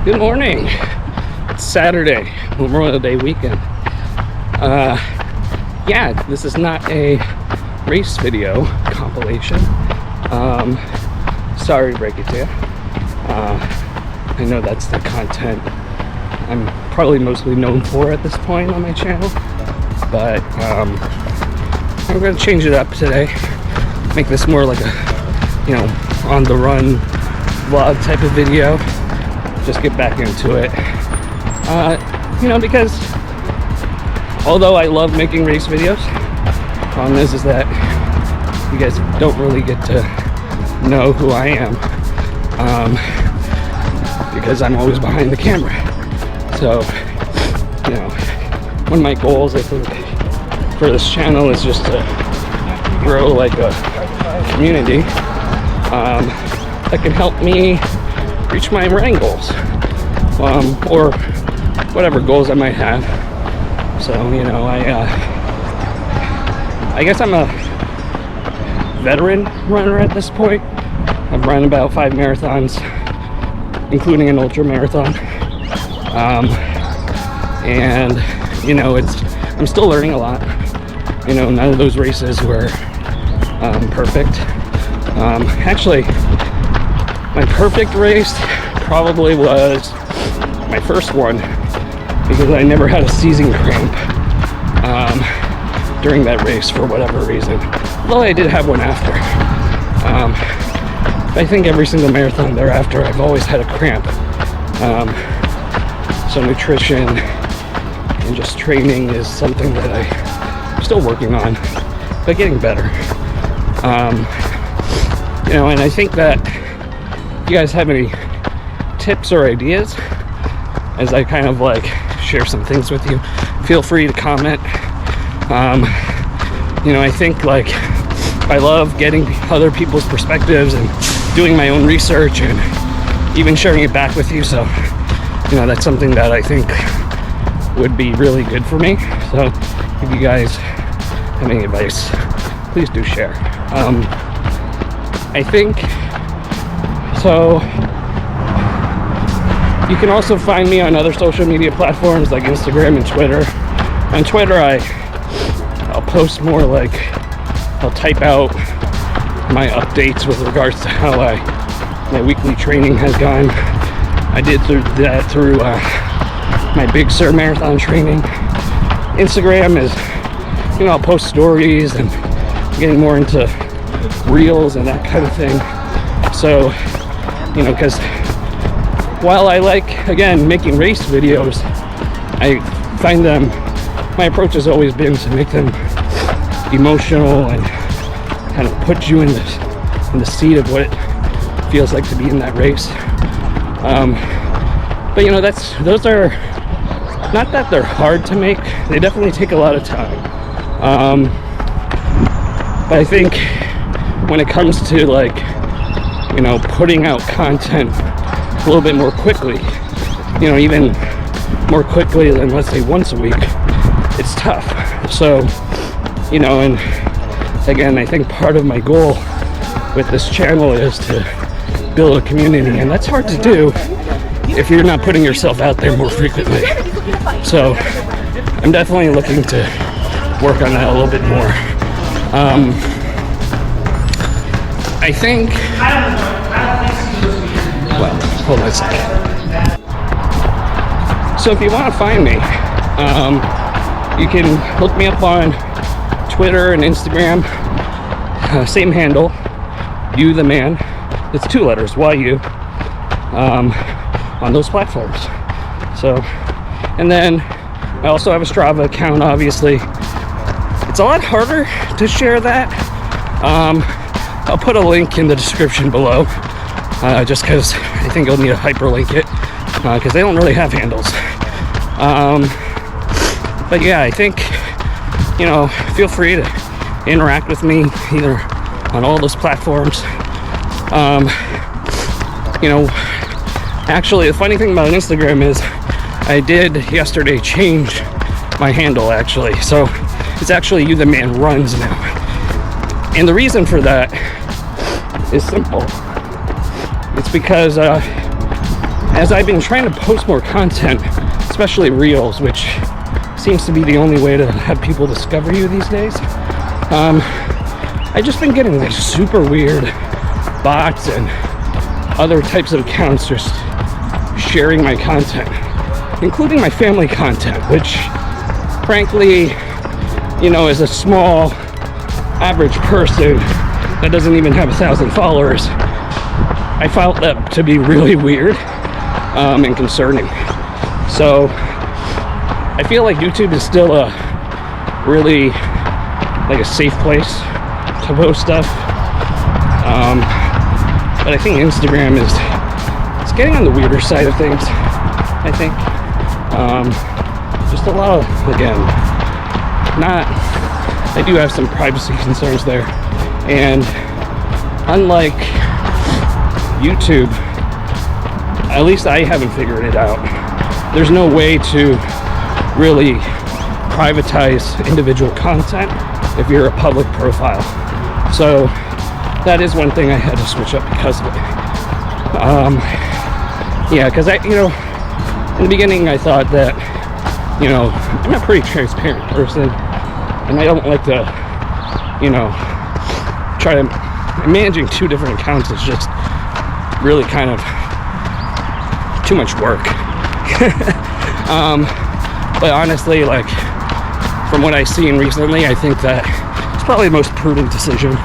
Good morning. It's Saturday, Memorial Day weekend. Yeah, this is not a race video compilation. Sorry to break it to you. I know that's the content I'm probably mostly known for at this point on my channel, but I'm going to change it up today. Make this more like a, on the run vlog type of video. Just get back into it. Because although I love making race videos, problem is that you guys don't really get to know who I am, because I'm always behind the camera. So, one of my goals, I think, for this channel is just to grow like a community that can help me reach my running goals, or whatever goals I might have. So, I guess I'm a veteran runner at this point. I've run about 5 marathons, including an ultra marathon. And I'm still learning a lot. None of those races were perfect. Actually, my perfect race probably was my first one, because I never had a seizing cramp during that race for whatever reason. Although I did have one after. I think every single marathon thereafter, I've always had a cramp. So nutrition and just training is something that I'm still working on, but getting better. And I think that if you guys have any tips or ideas as I kind of share some things with you, feel free to comment. I think I love getting other people's perspectives and doing my own research and even sharing it back with you. So that's something that I think would be really good for me. So if you guys have any advice, please do share. I think so. You can also find me on other social media platforms like Instagram and Twitter. On Twitter, I'll post more I'll type out my updates with regards to how my weekly training has gone. I did that through my big Sur marathon training. Instagram is, I'll post stories and getting more into reels and that kind of thing. So, because while I again, making race videos, I find my approach has always been to make them emotional and kind of put you in the seat of what it feels like to be in that race. But those are not that they're hard to make. They definitely take a lot of time. But I think when it comes to putting out content a little bit more quickly, even more quickly than, let's say, once a week, it's tough. So, and again, I think part of my goal with this channel is to build a community, and that's hard to do if you're not putting yourself out there more frequently. So I'm definitely looking to work on that a little bit more. I think, well, hold on a second. So if you want to find me, you can look me up on Twitter and Instagram, same handle, You the Man. It's 2 letters, YU, on those platforms. So, and then I also have a Strava account, obviously. It's a lot harder to share that. I'll put a link in the description below, just because I think I'll need to hyperlink it, because they don't really have handles. But yeah, I think, feel free to interact with me either on all those platforms. Actually, the funny thing about Instagram is I did yesterday change my handle, actually. So it's actually You the Man Runs now. And the reason for that is simple. It's because as I've been trying to post more content, especially reels, which seems to be the only way to have people discover you these days, I've just been getting like super weird bots and other types of accounts just sharing my content, including my family content, which frankly, you know, as a small average person that doesn't even have 1,000 followers, I found that to be really weird and concerning. So I feel like YouTube is still a really like a safe place to post stuff, but I think Instagram is getting on the weirder side of things. I think just a lot of, again, I do have some privacy concerns there, and unlike YouTube, at least I haven't figured it out. There's no way to really privatize individual content if you're a public profile. So that is one thing I had to switch up because of it. Yeah, because in the beginning I thought that, I'm a pretty transparent person, and I don't like to, try to, managing 2 different accounts is just really kind of too much work. But honestly, like, from what I've seen recently, I think that it's probably the most prudent decision,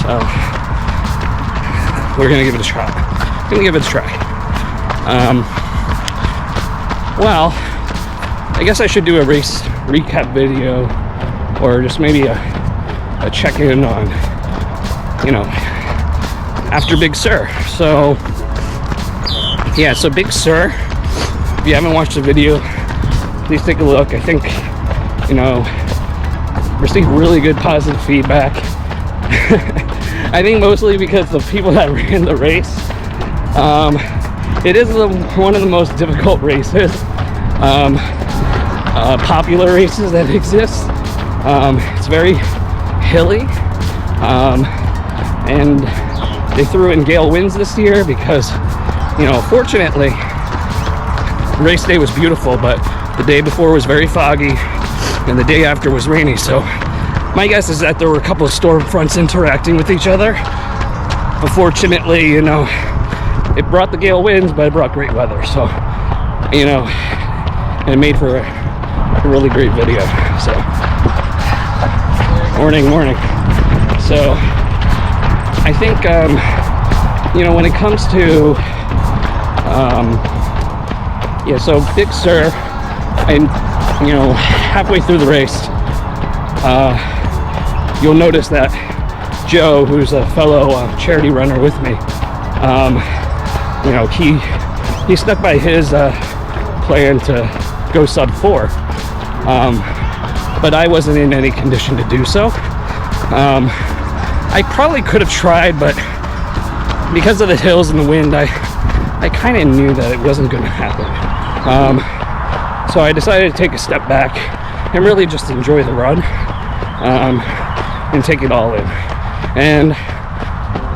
so we're gonna give it a try. Well, I guess I should do a race recap video, or just maybe a check-in on, after Big Sur. So yeah, so Big Sur, if you haven't watched the video, please take a look. I think, received really good positive feedback. I think mostly because the people that ran the race, it is one of the most difficult races, popular races that exist. It's very hilly, and they threw in gale winds this year because, fortunately, race day was beautiful, but the day before was very foggy, and the day after was rainy. So my guess is that there were a couple of storm fronts interacting with each other. But fortunately, it brought the gale winds, but it brought great weather. So, and it made for a really great video. So, morning. So, I think, when it comes to, so Big Sur, and, halfway through the race, you'll notice that Joe, who's a fellow charity runner with me, he stuck by his plan to go sub 4, but I wasn't in any condition to do so. I probably could have tried, but because of the hills and the wind, I kind of knew that it wasn't going to happen. So I decided to take a step back and really just enjoy the run, and take it all in. And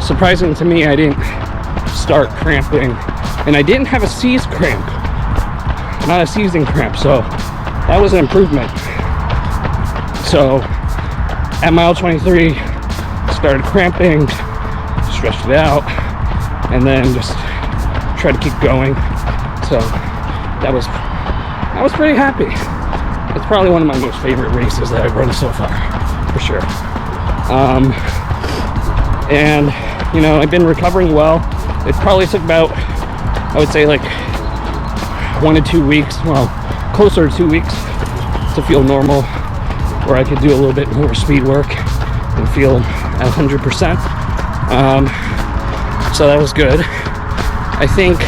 surprising to me, I didn't start cramping, and I didn't have a seize cramp, not a seizing cramp, so that was an improvement. So at mile 23, started cramping, stretched it out, and then just tried to keep going. So I was pretty happy. It's probably one of my most favorite races that I've run so far, for sure. And I've been recovering well. It probably took about, I would say, like 1 to 2 weeks, well, closer to 2 weeks, to feel normal, where I could do a little bit more speed work and feel at 100%. So that was good. I think,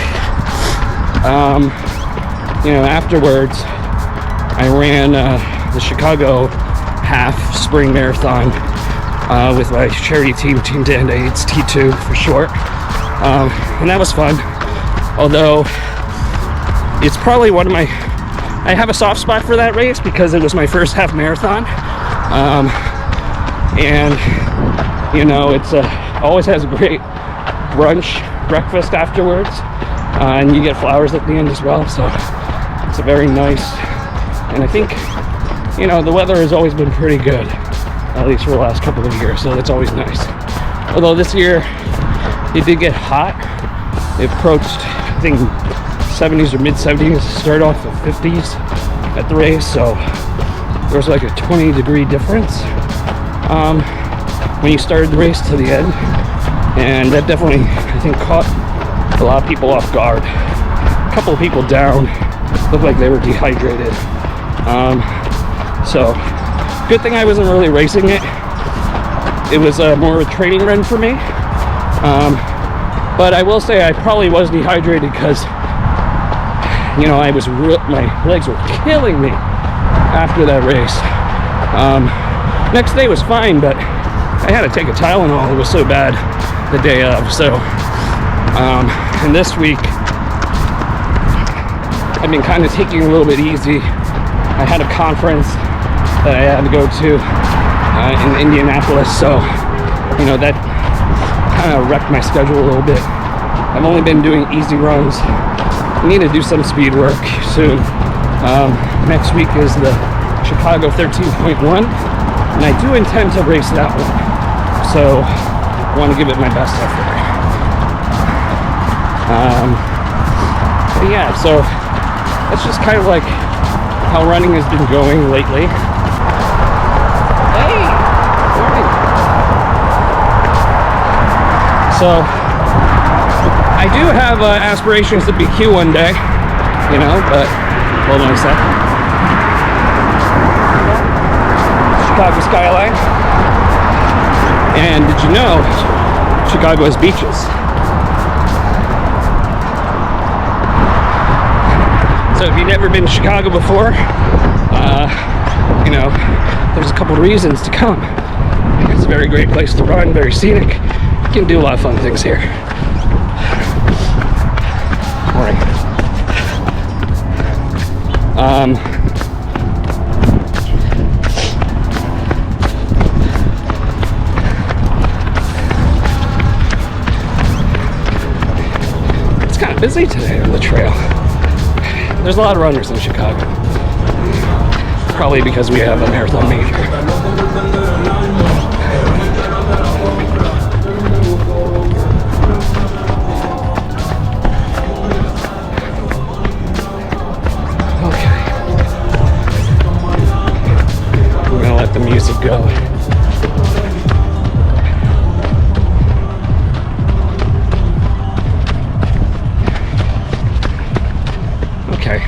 afterwards, I ran the Chicago half spring marathon with my charity team, Team Danday. It's T2 for short, and that was fun. Although it's probably I have a soft spot for that race because it was my first half marathon, and it's always has a great brunch breakfast afterwards, and you get flowers at the end as well. So it's a very nice, and I think, you know, the weather has always been pretty good, at least for the last couple of years, so that's always nice. Although this year it did get hot. It approached, I think, 70s or mid 70s, started off at 50s at the race, so there was like a 20-degree difference when you started the race to the end, and that definitely, I think, caught a lot of people off guard. A couple of people down, looked like they were dehydrated. So good thing I wasn't really racing it. It was more a training run for me. But I will say I probably was dehydrated because, you know, my legs were killing me after that race. Next day was fine, but I had to take a Tylenol. It was so bad the day of. So, and this week I've been kind of taking it a little bit easy. I had a conference that I had to go to in Indianapolis, so, you know, that kind of wrecked my schedule a little bit. I've only been doing easy runs. I need to do some speed work soon. Next week is the Chicago 13.1, and I do intend to race that one, so I want to give it my best effort. But yeah, so that's just kind of like how running has been going lately. Hey, morning. So I do have aspirations to be Q one day, you know, but hold on a sec. Chicago skyline. And did you know Chicago has beaches? So if you've never been to Chicago before, you know, there's a couple of reasons to come. It's a very great place to run, very scenic. You can do a lot of fun things here. Morning. It's kind of busy today on the trail. There's a lot of runners in Chicago. Probably because we have a marathon major. Okay. We're gonna let the music go. Okay.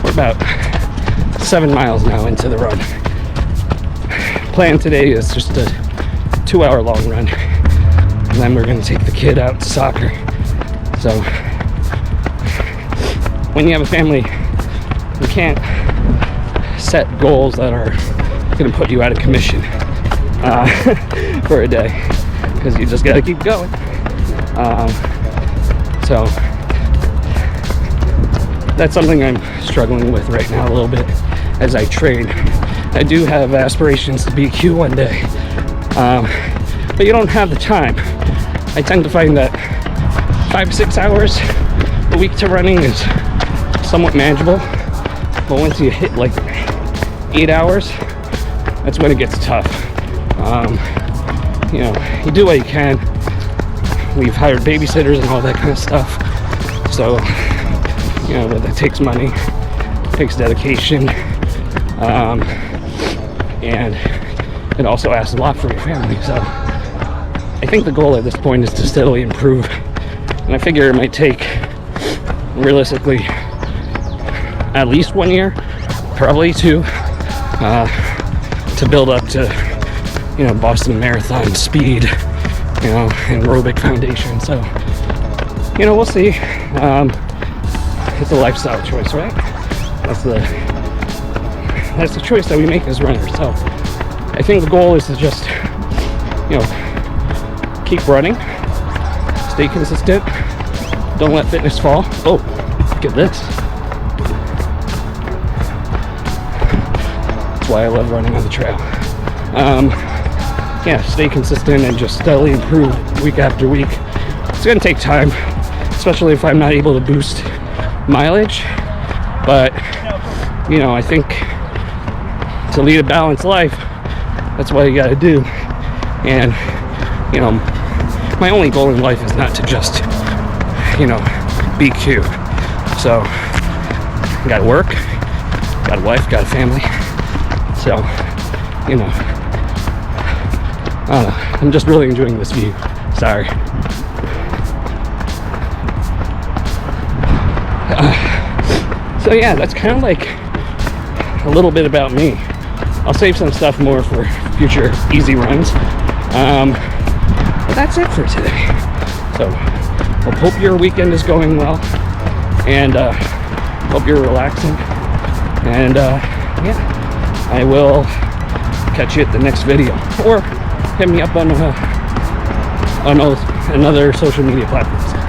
We're about 7 miles now into the run. Plan today is just a 2-hour long run, and then we're going to take the kid out to soccer. So when you have a family, you can't set goals that are going to put you out of commission for a day, because you just got to keep going. So that's something I'm struggling with right now a little bit as I train. I do have aspirations to be Q one day, but you don't have the time. I tend to find that 5-6 hours a week to running is somewhat manageable, but once you hit like 8 hours, that's when it gets tough. You know, you do what you can. We've hired babysitters and all that kind of stuff, so, you know, but that takes money, takes dedication, and it also asks a lot from your family. So I think the goal at this point is to steadily improve, and I figure it might take, realistically, at least 1 year, probably 2, to build up to, you know, Boston Marathon speed, you know, and aerobic foundation. So, you know, we'll see. It's a lifestyle choice, right? That's the choice that we make as runners. So I think the goal is to just, you know, keep running, stay consistent, don't let fitness fall. Oh, look at this. That's why I love running on the trail. Yeah, stay consistent and just steadily improve week after week. It's gonna take time, especially if I'm not able to boost mileage, but you know, I think to lead a balanced life, that's what you gotta do. And you know, my only goal in life is not to just, you know, be cute. So I gotta work, got a wife, got a family. So, you know, I don't know, I'm just really enjoying this view. Sorry. So yeah, that's kind of like a little bit about me. I'll save some stuff more for future easy runs. But that's it for today. So I hope your weekend is going well, and hope you're relaxing. And yeah, I will catch you at the next video, or hit me up on another social media platforms.